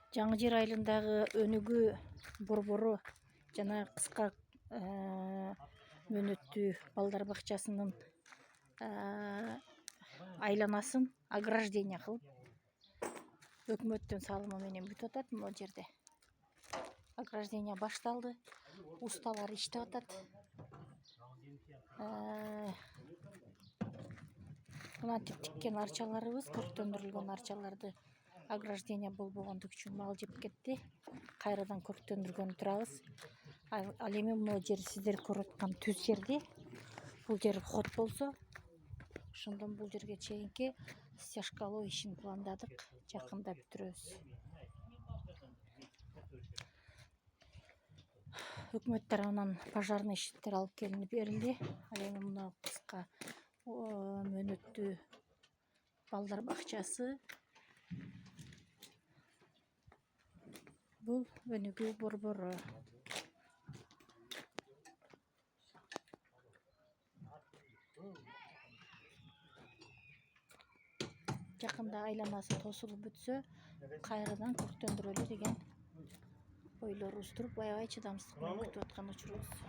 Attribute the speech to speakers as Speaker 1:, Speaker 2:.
Speaker 1: Жаңы Жер айылындагы өнүгүү борбору жана кыска мөөнөттүү балдар бакчасынын айланасын ограждение кылып өкмөттүн салымы менен бүтүп атат. Могу жерде ограждение башталды, усталар иштеп атат. Мынантип тиккен арчаларыбыз, көрктөндүрүлгөн арчаларды ограждение болбогондугу үчүн мал жеп кетти. Кайрадан көрктөндүргөнү турабыз. Ал эми могу жер сиздер көрүп аткан түз жерди. Бул жер вход болсо, ошондон бул жерге чейинки стяжкалоо ишин пландадык. Жакында бүтүрөбүз. Өкмөт тарабынан пожарный щиттер алып келинип берилди. Ал эми мына кыска мөөнөттүү балдар бакчасы. Бул өнүгүү борбору. Жакында айланасы тосулуп бүтсө, кайрадан көрктөндүрөлү деген ойлорубуз туруп, аябай чыдамсыздык менен күтүп аткан учурубуз.